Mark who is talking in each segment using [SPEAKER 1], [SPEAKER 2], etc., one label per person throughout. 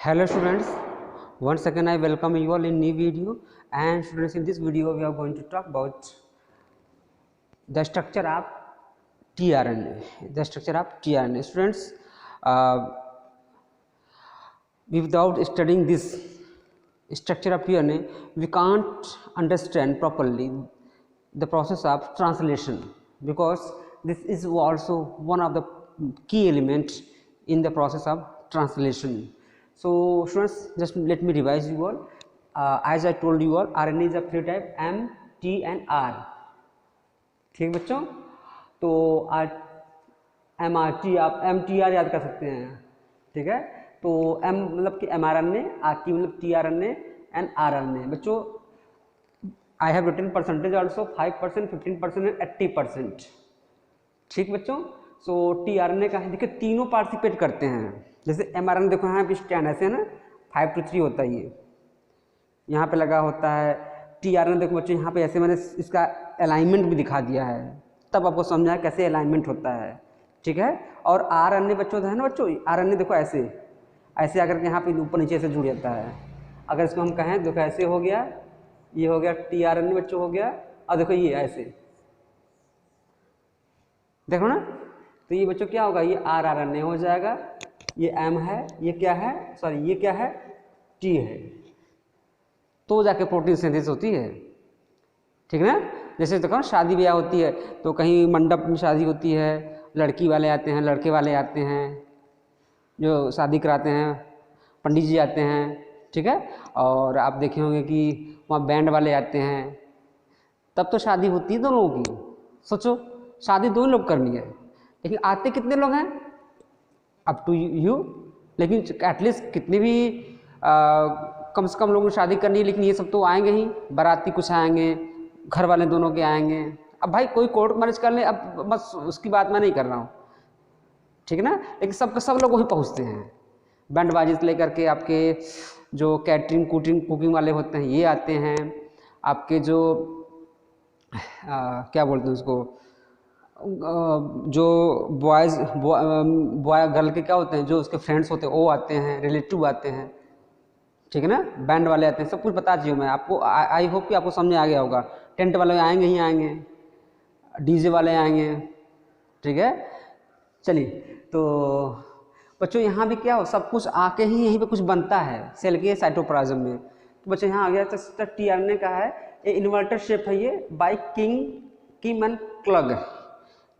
[SPEAKER 1] Hello students, once again I welcome you all in new video. And students, in this video we are going to talk about the structure of tRNA. The structure of tRNA. Students, without studying this structure of tRNA, we can't understand properly the process of translation, because this is also one of the key elements in the process of translation. So students, just let me revise you all. As I told you all, RNA is of three type: M, T and R. ठीक बच्चों, तो MRT आप MTR याद कर सकते हैं, ठीक है। तो M मतलब कि mRNA, RT मतलब tRNA and RNA. बच्चों, I have written percentage also 5%, 15% and 80%. ठीक बच्चों, सो tRNA का है, देखिए तीनों पार्टिसिपेट करते हैं। जैसे mRNA देखो यहाँ पे स्टैंड ऐसे है ना, 5 to 3 होता है, ये यहाँ पे लगा होता है। tRNA देखो बच्चों यहाँ पे ऐसे मैंने इसका अलाइनमेंट भी दिखा दिया है, तब आपको समझा है कैसे अलाइनमेंट होता है, ठीक है। और RNA बच्चों है ना बच्चों, RNA देखो ऐसे ऐसे आकर के यहाँ पे ऊपर नीचे से जुड़ जाता है। अगर इसको हम कहें देखो ऐसे हो गया, ये हो गया tRNA बच्चों हो गया, और देखो ये ऐसे देखो ना, तो ये बच्चों क्या होगा, ये rRNA हो जाएगा, ये M है, ये क्या है, सॉरी ये क्या है, T है, तो जाके प्रोटीन सिंथेसिस होती है, ठीक है ना। जैसे देखो शादी ब्याह होती है, तो कहीं मंडप में शादी होती है, लड़की वाले आते हैं, लड़के वाले आते हैं, जो शादी कराते हैं पंडित जी आते हैं, ठीक है। और आप देखे होंगे कि वहाँ बैंड वाले आते हैं, तब तो शादी होती है दोनों की। सोचो, शादी दो लोग करनी है, लेकिन आते कितने लोग हैं, अप टू यू, लेकिन एटलीस्ट कितने भी कम से कम लोगों ने शादी करनी है, लेकिन ये सब तो आएंगे ही, बाराती कुछ आएंगे, घर वाले दोनों के आएंगे। अब भाई कोई कोर्ट मैरिज कर ले, अब बस उसकी बात मैं नहीं कर रहा हूँ, ठीक है ना, लेकिन सब लोग वहीं पहुँचते हैं। बैंड बाजी से लेकर के आपके जो कैटरिंग कुकिंग वाले होते हैं ये आते हैं, आपके जो क्या बोलते हैं उसको, जो बॉय गर्ल के क्या होते हैं, जो उसके फ्रेंड्स होते हैं वो आते हैं, रिलेटिव आते हैं, ठीक है ना, बैंड वाले आते हैं, सब कुछ बता चाहिए मैं आपको। आई होप कि आपको समझ आ गया होगा। टेंट वाले आएंगे ही आएंगे, डीजे वाले आएंगे, ठीक है। चलिए, तो बच्चों यहाँ भी क्या हो, सब कुछ आके ही यहीं पे कुछ बनता है सेल के साइटोप्लाज्म में। तो बच्चों यहाँ आ गया, तो tRNA का है, ये इन्वर्टर शेप है, ये बाय किम एंड क्लग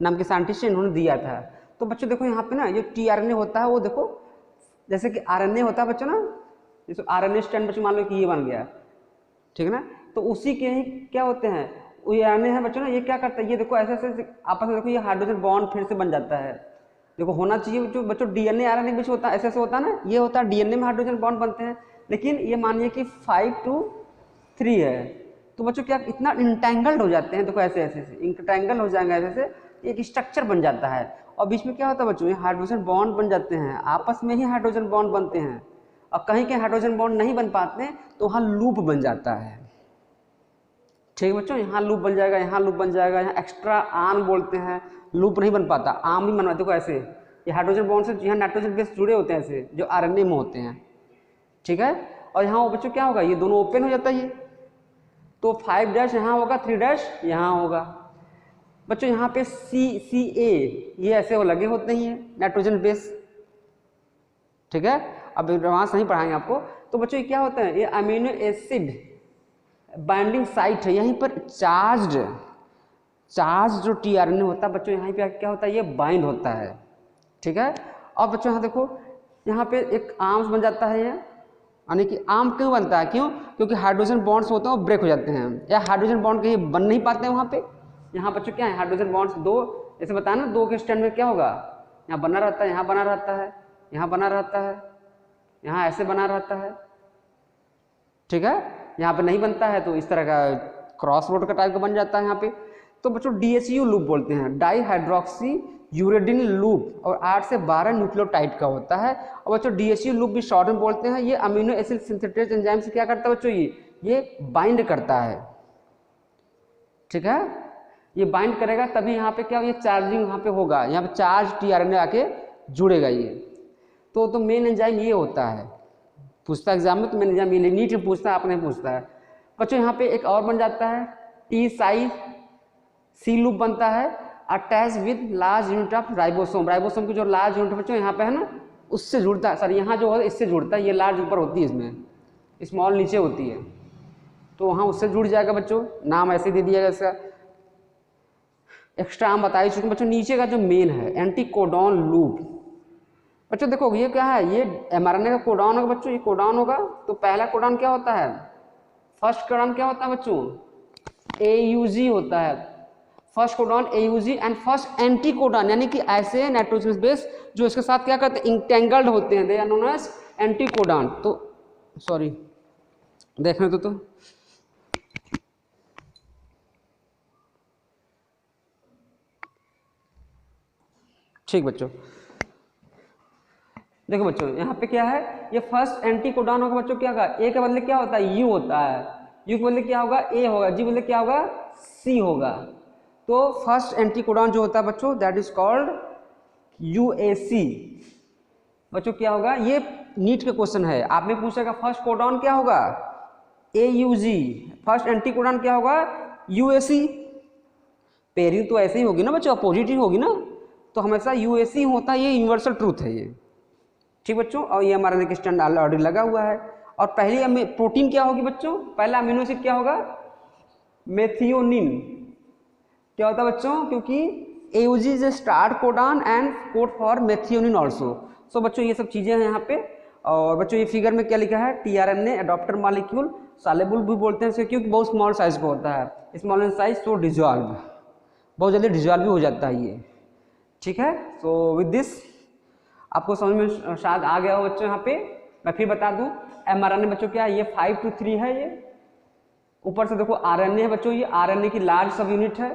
[SPEAKER 1] नाम के साइंटिस्ट ने इन्होंने दिया था। तो बच्चों देखो यहाँ पे ना जो tRNA होता है वो देखो जैसे कि RNA होता है बच्चों ना, जैसे RNA स्टैंड बच्चों मान लो कि ये बन गया, ठीक है ना, तो उसी के ही क्या होते हैं, वो RNA है बच्चों ना, ये क्या करता है, ये देखो ऐसे ऐसे आपस में देखो ये हाइड्रोजन बॉन्ड फिर से बन जाता है। देखो होना चाहिए जो बच्चों DNA RNA के बीच होता है, ऐसे ऐसे होता है ना, ये होता है DNA में हाइड्रोजन बॉन्ड बनते हैं, लेकिन ये मानिए कि 5 to 3 है, तो बच्चों क्या इतना इंटेंगल्ड हो जाते हैं, देखो ऐसे ऐसे इंटेंगल हो जाएंगे, ऐसे ऐसे एक स्ट्रक्चर बन जाता है। और बीच में क्या होता है बच्चों, ये हाइड्रोजन बॉन्ड बन जाते हैं, आपस में ही हाइड्रोजन बॉन्ड बनते हैं, और कहीं के हाइड्रोजन बॉन्ड नहीं बन पाते तो वहाँ लूप बन जाता है, ठीक है बच्चों, यहाँ लूप बन जाएगा, यहाँ लूप बन जाएगा, यहाँ एक्स्ट्रा आर्म बोलते हैं, लूप नहीं बन पाता, आर्म ही बनवा। देखो ऐसे ये हाइड्रोजन बॉन्ड से यहाँ नाइट्रोजन बेस जुड़े होते हैं ऐसे, जो RNA में होते हैं, ठीक है। और यहाँ वो बच्चों क्या होगा, ये दोनों ओपन हो जाता है, ये तो 5' यहाँ होगा, 3' यहाँ होगा। बच्चों यहाँ पे CA ये ऐसे वो लगे होते हैं, ये नाइट्रोजन बेस, ठीक है। अब एडवांस नहीं पढ़ाएंगे आपको। तो बच्चों ये क्या होता है, ये अमीनो एसिड बाइंडिंग साइट है, यहीं पर चार्ज जो tRNA होता है बच्चों, यहाँ पे क्या होता है, ये बाइंड होता है, ठीक है। और बच्चों यहाँ देखो, यहाँ पे एक आर्म्स बन जाता है, ये यानी कि आर्म क्यों बनता है, क्यों, क्योंकि हाइड्रोजन बॉन्ड्स होते हैं वो ब्रेक हो जाते हैं, या हाइड्रोजन बॉन्ड कहीं बन नहीं पाते हैं वहाँ पे। यहाँ बच्चों क्या है, हाइड्रोजन बॉन्ड्स दो, जैसे बताया ना, दो के स्टैंड में क्या होगा, यहाँ बना रहता है, यहाँ बना रहता है, यहाँ बना रहता है, यहाँ ऐसे बना रहता है, ठीक है। यहाँ पे नहीं बनता है तो इस तरह का क्रॉस रोड का टाइप का बन जाता है यहाँ पे। तो बच्चों DHU लूप बोलते हैं, डाई हाइड्रोक्सी यूरेडिन लूप, और 8 से 12 न्यूक्लियोटाइड का होता है। और बच्चों DHU लूप भी शॉर्ट में बोलते हैं। ये अमीनो एसिड सिंथेटेज एंजाइम से क्या करता है बच्चों, ये बाइंड करता है, ठीक है। ये बाइंड करेगा तभी यहाँ पे क्या, ये चार्जिंग यहाँ पे होगा, यहाँ पे चार्ज tRNA आके जुड़ेगा ये। तो मेन एंजाइम ये होता है, पूछता है एग्जाम में, तो मैंने एग्जाम ये नीट में पूछता है, आपने पूछता है बच्चों। यहाँ पे एक और बन जाता है टी साइज सी लूप बनता है attach with large unit of ribosome. Ribosome की जो लार्ज यूनिट बच्चों यहाँ पे है ना, उससे जुड़ता है, सर यहाँ जो है इससे जुड़ता है, ये लार्ज ऊपर होती है, इसमें स्मॉल नीचे होती है, तो वहाँ उससे जुड़ जाएगा बच्चों। नाम ऐसे दे दिएगा इसका। एक्स्ट्रा हम बता ही चुके बच्चों। नीचे का जो मेन है एंटीकोडॉन लूप बच्चों, देखो ये क्या है, ये mRNA का कोडॉन होगा बच्चों, ये कोडॉन होगा। तो पहला कोडॉन क्या होता है, फर्स्ट कोडॉन क्या होता है बच्चों, AUG होता है। First codon AUG and first anticodon, यानी कि ऐसे नाइट्रोजनस बेस जो इसके साथ क्या करते हैं, इंटेंगल्ड होते हैं, they are known as anticodon. तो सॉरी देखने तो ठीक बच्चों। देखो बच्चों यहाँ पे क्या है, ये फर्स्ट एंटीकोडॉन होगा बच्चों, क्या होगा, ए के बदले क्या होता है, यू होता है, यू के बदले क्या होगा, ए होगा, जी बदले क्या होगा, सी होगा। तो फर्स्ट एंटीकोडॉन जो होता है बच्चों, दैट इज कॉल्ड UAC। बच्चों क्या होगा, ये नीट के क्वेश्चन है, आपने पूछेगा फर्स्ट कोडॉन क्या होगा, AUG, फर्स्ट एंटीकोडॉन क्या होगा, UAC। पेयरिंग तो ऐसे ही होगी ना बच्चों, अपोजिट ही होगी ना, तो हमेशा UAC होता है, ये यूनिवर्सल ट्रूथ है ये, ठीक बच्चों। और ये हमारा एक स्टैंड ऑर्डर लगा हुआ है। और पहली प्रोटीन क्या होगी बच्चों, पहला अमीनो एसिड क्या होगा, मेथियोनिन। क्या होता है बच्चों, क्योंकि AUG is a start codon and code for methionine also. So बच्चों ये सब चीजें हैं यहाँ पे। और बच्चों ये फिगर में क्या लिखा है, tRNA एडॉप्टर मॉलिक्यूल, सॉल्युबल भी बोलते हैं इसे, क्योंकि बहुत स्मॉल साइज का होता है, small in size, so dissolve, बहुत जल्दी डिजॉल्व भी हो जाता है ये, ठीक है। सो विद दिस आपको समझ में शायद आ गया हो बच्चों। यहाँ पे मैं फिर बता दूं, mRNA बच्चों क्या है, ये 5 to 3 है, ये ऊपर से देखो RNA है बच्चों, ये RNA की लार्ज सब यूनिट है,